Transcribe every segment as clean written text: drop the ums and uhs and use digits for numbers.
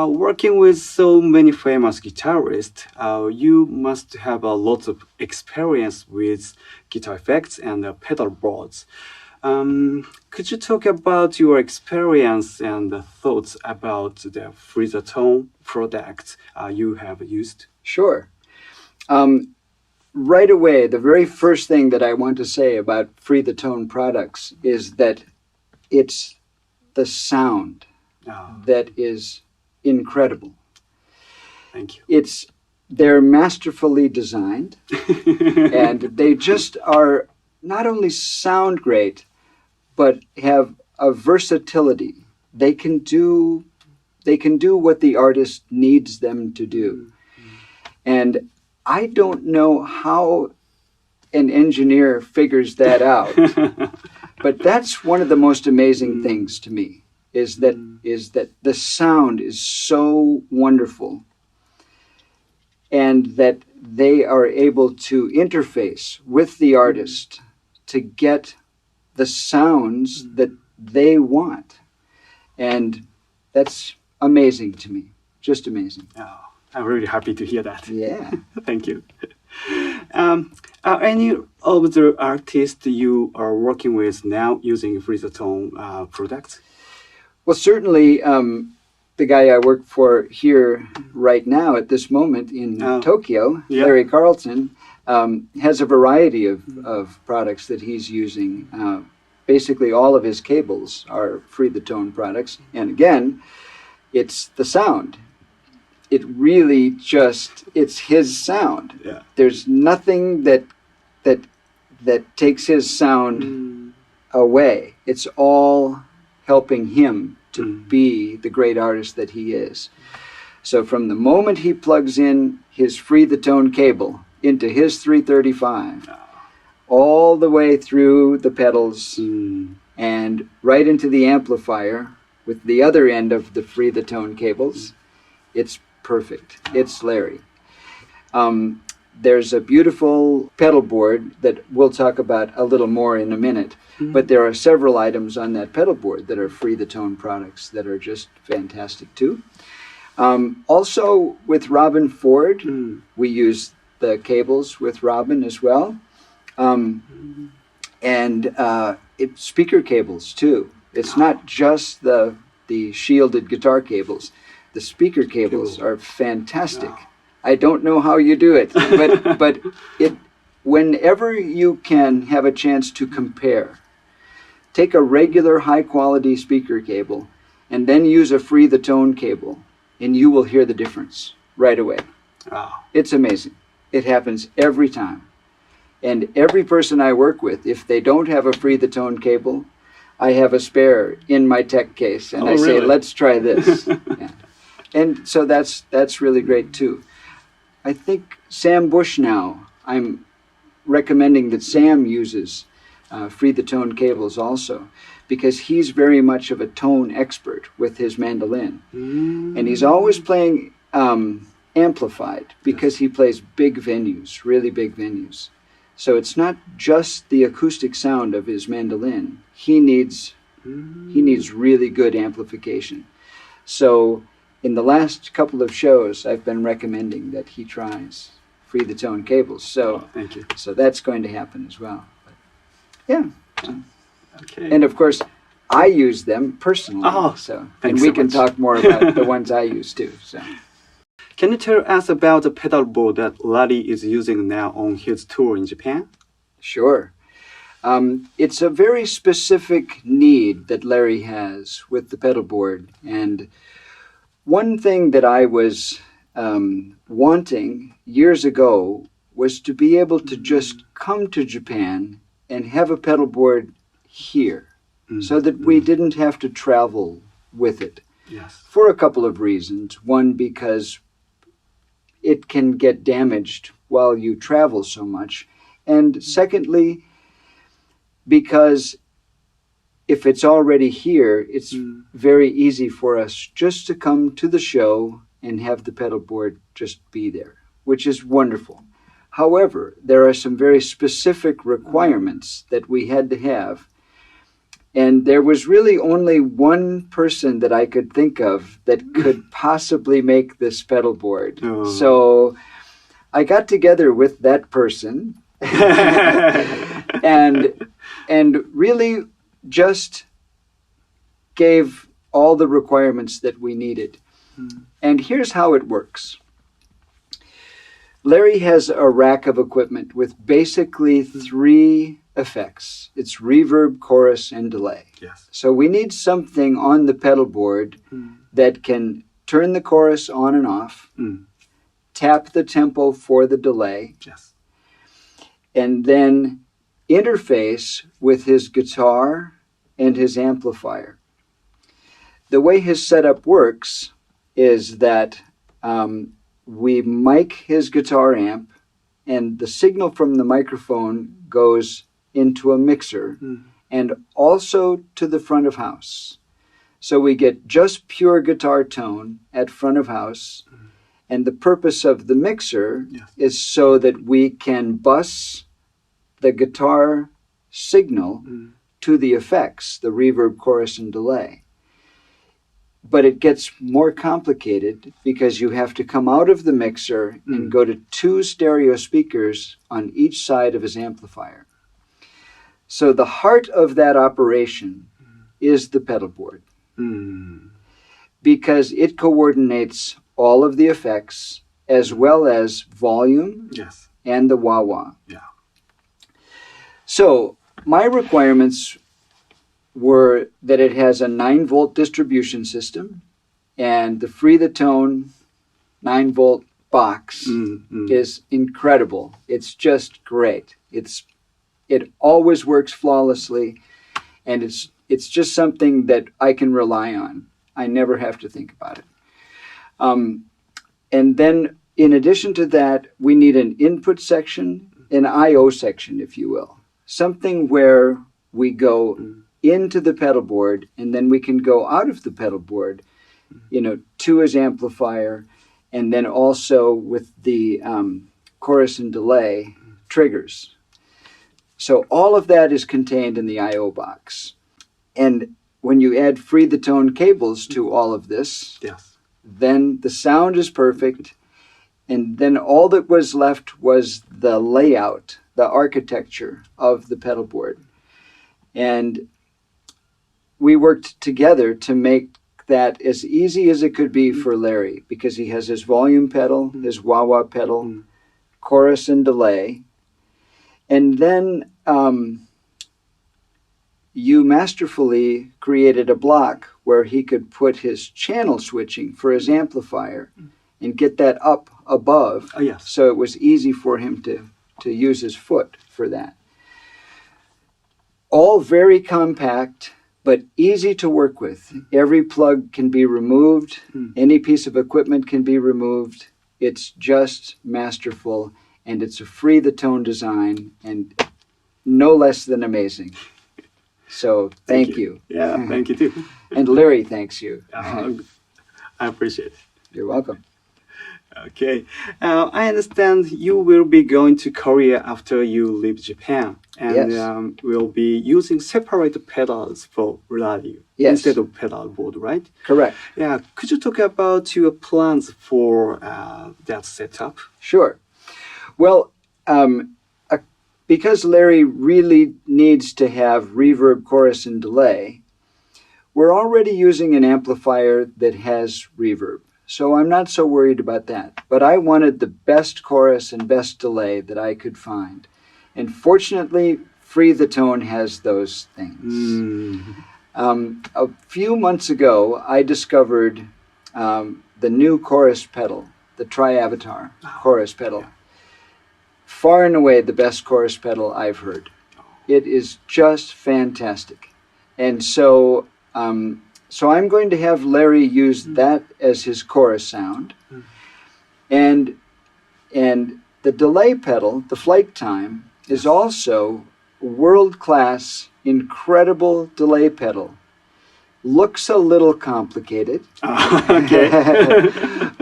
working with so many famous guitarists, you must have a lot of experience with guitar effects and pedal boards. Could you talk about your experience and thoughts about the Freezer Tone product you have used? Sure. Right away, the very first thing that I want to say about Free the Tone products is that it's the sound that is incredible. Thank you. They're masterfully designed, and they just are not only sound great, but have a versatility. They can do what the artist needs them to do. And I don't know how an engineer figures that out, but that's one of the most amazing things to me, is that the sound is so wonderful, and that they are able to interface with the artist to get the sounds that they want. And that's amazing to me, just amazing. Oh, I'm really happy to hear that. Yeah. Thank you. Are any of the artists you are working with now using Freezer Tone products? Well, certainly the guy I work for here right now at this moment in Tokyo, Larry Carlton, has a variety of products that he's using. Basically, all of his cables are Free the Tone products. And again, it's the sound. It really it's his sound. Yeah. There's nothing that takes his sound away. It's all helping him to be the great artist that he is. So from the moment he plugs in his Free the Tone cable into his 335, all the way through the pedals and right into the amplifier with the other end of the Free the Tone cables, it's perfect. It's Larry. There's a beautiful pedal board that we'll talk about a little more in a minute, but there are several items on that pedal board that are Free the Tone products that are just fantastic too. Also with Robben Ford, we use the cables with Robben as well. And it's speaker cables too. It's not just the shielded guitar cables. The speaker cables are fantastic. I don't know how you do it, but whenever you can have a chance to compare, take a regular high quality speaker cable and then use a Free the Tone cable, and you will hear the difference right away. It's amazing. It happens every time. And every person I work with, if they don't have a Free the Tone cable, I have a spare in my tech case, and I say, let's try this. And so that's really great too. I think Sam Bushnell, I'm recommending that Sam uses Free the Tone cables also, because he's very much of a tone expert with his mandolin. And he's always playing amplified, because he plays big venues, really big venues. So it's not just the acoustic sound of his mandolin. He needs really good amplification. So in the last couple of shows, I've been recommending that he tries Free the Tone cables. So thank you. So that's going to happen as well. But yeah. Okay. And of course, I use them personally. And we can talk more about the ones I use too. So. Can you tell us about the pedal board that Larry is using now on his tour in Japan? Sure. It's a very specific need that Larry has with the pedal board. And one thing that I was wanting years ago was to be able to just come to Japan and have a pedal board here, so that we didn't have to travel with it. Yes. For a couple of reasons. One, because it can get damaged while you travel so much. And secondly, because if it's already here, it's very easy for us just to come to the show and have the pedal board just be there, which is wonderful. However, there are some very specific requirements that we had to have. And there was really only one person that I could think of that could possibly make this pedal board. Oh. So I got together with that person and really just gave all the requirements that we needed. And here's how it works. Larry has a rack of equipment with basically 3 effects. It's reverb, chorus, and delay. Yes. So we need something on the pedal board that can turn the chorus on and off, tap the tempo for the delay, Yes. and then interface with his guitar and his amplifier. The way his setup works is that we mic his guitar amp, and the signal from the microphone goes into a mixer and also to the front of house. So we get just pure guitar tone at front of house, and the purpose of the mixer is so that we can bus the guitar signal to the effects, the reverb, chorus, and delay. But it gets more complicated because you have to come out of the mixer and go to 2 stereo speakers on each side of his amplifier. So the heart of that operation is the pedal board, because it coordinates all of the effects as well as volume and the wah-wah. Yeah. So my requirements were that it has a 9-volt distribution system, and the Free the Tone 9-volt box is incredible. It's just great. It always works flawlessly, and it's just something that I can rely on. I never have to think about it. And then in addition to that, we need an input section, an I/O section, if you will. Something where we go into the pedal board, and then we can go out of the pedal board, to his amplifier, and then also with the chorus and delay triggers. So all of that is contained in the I/O box. And when you add Free the Tone cables to all of this, then the sound is perfect. And then all that was left was the layout, the architecture of the pedal board. And we worked together to make that as easy as it could be for Larry, because he has his volume pedal, his wah-wah pedal, chorus and delay. And then you masterfully created a block where he could put his channel switching for his amplifier and get that up above. Oh, yes. So it was easy for him to use his foot for that. All very compact, but easy to work with. Every plug can be removed. Any piece of equipment can be removed. It's just masterful, and it's a Free the Tone design, and no less than amazing. So thank you. Yeah, thank you too. And Larry thanks you. I appreciate it. You're welcome. Okay. I understand you will be going to Korea after you leave Japan, and will be using separate pedals for radio instead of pedal board, right? Correct. Yeah. Could you talk about your plans for that setup? Sure. Well, because Larry really needs to have reverb, chorus, and delay, we're already using an amplifier that has reverb. So I'm not so worried about that. But I wanted the best chorus and best delay that I could find. And fortunately, Free the Tone has those things. A few months ago, I discovered the new chorus pedal, the Tri-Avatar chorus pedal. Far and away the best chorus pedal I've heard. It is just fantastic. And so I'm going to have Larry use that as his chorus sound. And the delay pedal, the flight time, is also world-class, incredible delay pedal. Looks a little complicated. Okay.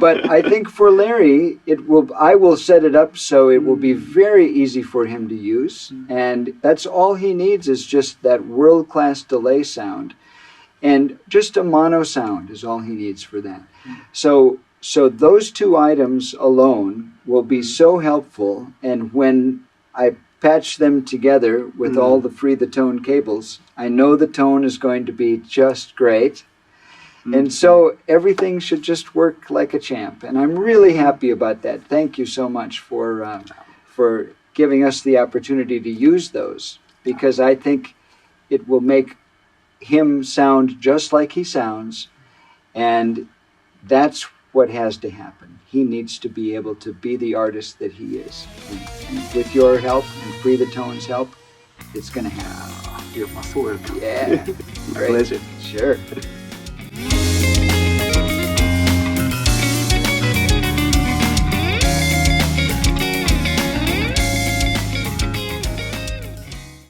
But I think for Larry, I will set it up so it will be very easy for him to use. And that's all he needs is just that world-class delay sound. And just a mono sound is all he needs for that. So those two items alone will be so helpful. And when I patch them together with all the Free the Tone cables, I know the tone is going to be just great. And so everything should just work like a champ. And I'm really happy about that. Thank you so much for giving us the opportunity to use those, because I think it will make him sound just like he sounds. And that's what has to happen. He needs to be able to be the artist that he is. And with your help and Free the Tone's help, it's going to happen. You're most welcome. Yeah. Pleasure. Sure.